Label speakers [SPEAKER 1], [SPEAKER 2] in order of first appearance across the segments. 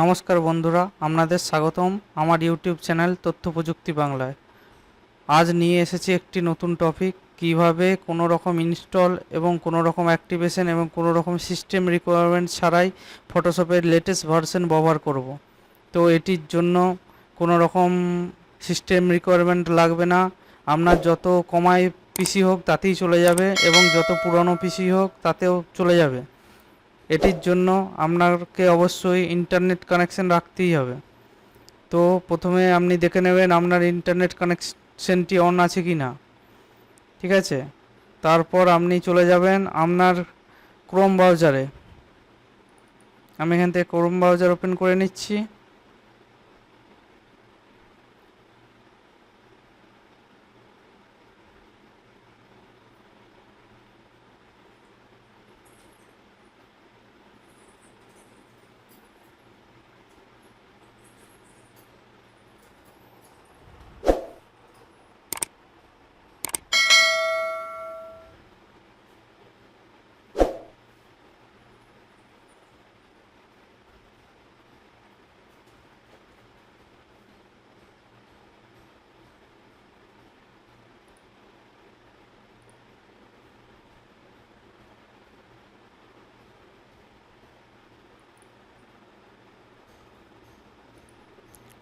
[SPEAKER 1] নমস্কার বন্ধুরা, আপনাদের স্বাগতম আমার ইউটিউব চ্যানেল তথ্য প্রযুক্তি বাংলায়। আজ নিয়ে এসেছি একটি নতুন টপিক, কিভাবে কোনো রকম ইনস্টল এবং কোনো রকম অ্যাক্টিভেশন এবং কোনো রকম সিস্টেম রিকোয়ারমেন্ট ছাড়াই ফটোশপের লেটেস্ট ভার্সন ব্যবহার করব। তো এটির জন্য কোনো রকম সিস্টেম রিকোয়ারমেন্ট লাগবে না। আপনার যত কমাই পিসি হোক তাতেই চলে যাবে এবং যত পুরনো পিসি হোক তাতেও চলে যাবে। এটির জন্য আপনাকে অবশ্যই ইন্টারনেট কানেকশন রাখতেই হবে। তো প্রথমে আপনি দেখে নেবেন আপনার ইন্টারনেট কানেকশনটি অন আছে কি না। ঠিক আছে, তারপর আপনি চলে যাবেন আপনার ক্রোম ব্রাউজারে। আমি এখান থেকে ক্রোম ব্রাউজার ওপেন করে নিচ্ছি।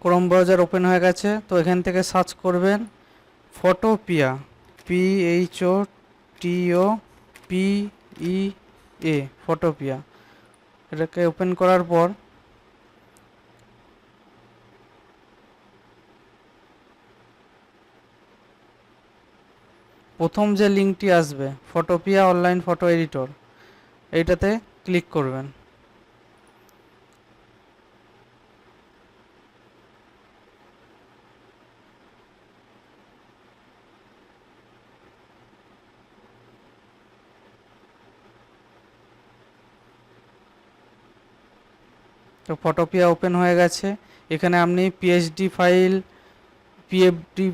[SPEAKER 1] ক্রোম ব্রাউজার ওপেন হয়ে গেছে। তো এখান থেকে সার্চ করবেন ফটোপিয়া, PHOTOPEA, ফটোপিয়া। এটাকে ওপেন করার পর প্রথম যে লিঙ্কটি আসবে ফটোপিয়া অনলাইন ফটো এডিটর, এইটাতে ক্লিক করবেন। তো ফটোপিয়া ওপেন হয়ে গেছে। এখানে আপনি পিএইচডি ফাইল, পিএফডি,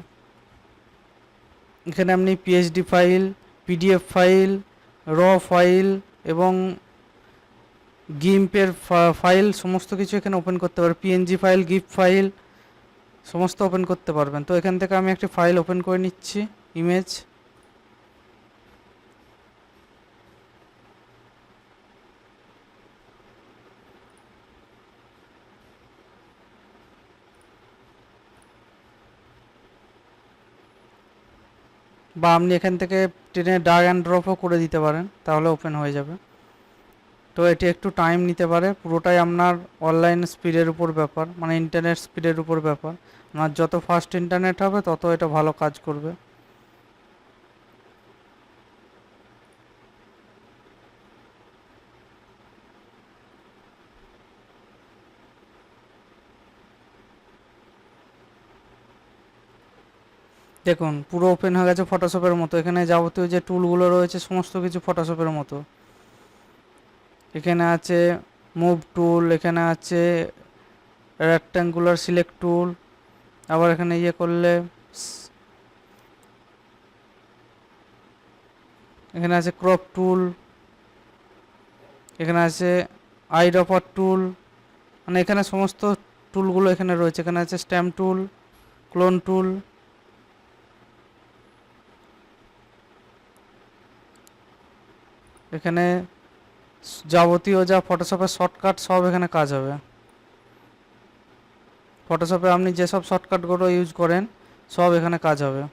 [SPEAKER 1] এখানে আপনি পিএইচডি ফাইল, পিডিএফ ফাইল, র ফাইল এবং গিম্পের ফাইল সমস্ত কিছু এখানে ওপেন করতে পারবেন। পিএনজি ফাইল, গিফ ফাইল সমস্ত ওপেন করতে পারবেন। তো এখান থেকে আমি একটি ফাইল ওপেন করে নিচ্ছি, ইমেজ। বা আপনি এখান থেকে টেনে ড্র্যাগ অ্যান্ড ড্রপও করে দিতে পারেন, তাহলে ওপেন হয়ে যাবে। তো এটি একটু টাইম নিতে পারে, পুরোটাই আপনার অনলাইন স্পিডের উপর ব্যাপার, মানে ইন্টারনেট স্পিডের উপর ব্যাপার। আপনার যত ফাস্ট ইন্টারনেট হবে তত এটা ভালো কাজ করবে। দেখুন পুরো ওপেন হয়ে গেছে ফটোশপের মতো। এখানে যাবতীয় যে টুলগুলো রয়েছে সমস্ত কিছু ফটোশপের মতো। এখানে আছে মুভ টুল, এখানে আছে রেক্ট্যাঙ্গুলার সিলেক্ট টুল, আবার এখানে ইয়ে করলে এখানে আছে ক্রপ টুল, এখানে আছে আইড্রপার টুল, মানে এখানে সমস্ত টুলগুলো এখানে রয়েছে। এখানে আছে স্ট্যাম্প টুল, ক্লোন টুল, এখানে যাবতীয় যা ফটোশপের শর্টকাট সব এখানে কাজ হবে। ফটোশপে আপনি যেসব শর্টকাটগুলো ইউজ করেন সব এখানে কাজ হবে।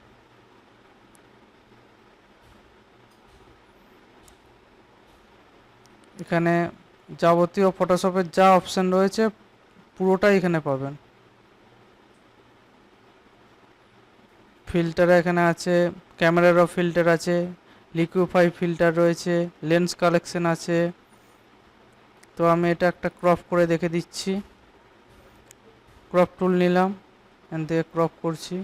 [SPEAKER 1] এখানে যাবতীয় ফটোশপের যা অপশান রয়েছে পুরোটাই এখানে পাবেন। ফিল্টার এখানে আছে, ক্যামেরারও ফিল্টার আছে, লিকুইফাই ফিল্টার রয়েছে, লেন্স কালেকশন আছে। তো আমি এটা একটা ক্রপ করে দেখে দিচ্ছি। ক্রপ টুল নিলাম, এখান থেকে ক্রপ করছি।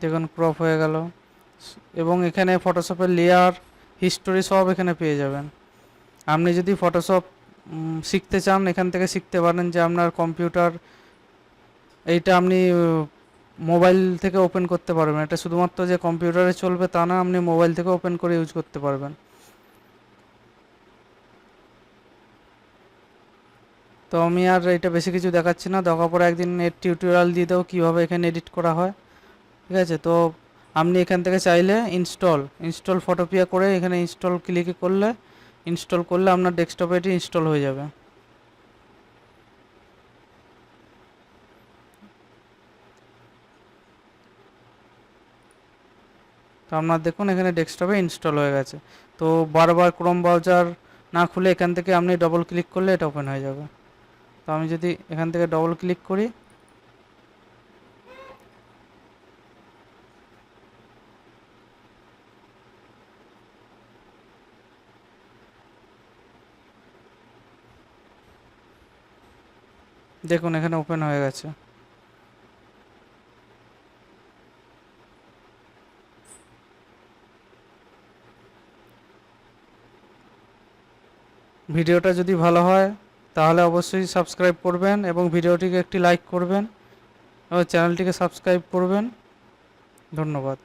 [SPEAKER 1] দেখুন ক্রপ হয়ে গেল। এবং এখানে ফটোশপের লেয়ার, হিস্টোরি সব এখানে পেয়ে যাবেন। আপনি যদি ফটোশপ শিখতে চান এখান থেকে শিখতে পারেন, যে আপনার কম্পিউটার এইটা আপনি মোবাইল থেকে ওপেন করতে পারবেন। এটা শুধুমাত্র যে কম্পিউটারে চলবে তা না, আপনি মোবাইল থেকে ওপেন করে ইউজ করতে পারবেন। তো আমি আর এটা বেশি কিছু দেখাচ্ছি না, দরকার পরে একদিন এর টিউটোরিয়াল দিয়ে দেবো কীভাবে এখানে এডিট করা হয়। ঠিক আছে, তো আপনি এখান থেকে চাইলে ইনস্টল ফটোপিয়া করে এখানে ইনস্টল করলে আপনার ডেস্কটপে এটি ইনস্টল হয়ে যাবে। তো আপনার দেখুন এখানে ডেস্কটপে ইনস্টল হয়ে গেছে। তো বারবার ক্রোম ব্রাউজার না খুলে এখান থেকে আপনি ডবল ক্লিক করলে এটা ওপেন হয়ে যাবে। তো আমি যদি এখান থেকে ডবল ক্লিক করি, দেখুন এখানে ওপেন হয়ে গেছে। ভিডিওটা যদি ভালো হয় তাহলে অবশ্যই সাবস্ক্রাইব করবেন এবং ভিডিওটিকে একটি লাইক করবেন এবং চ্যানেলটিকে সাবস্ক্রাইব করবেন। ধন্যবাদ।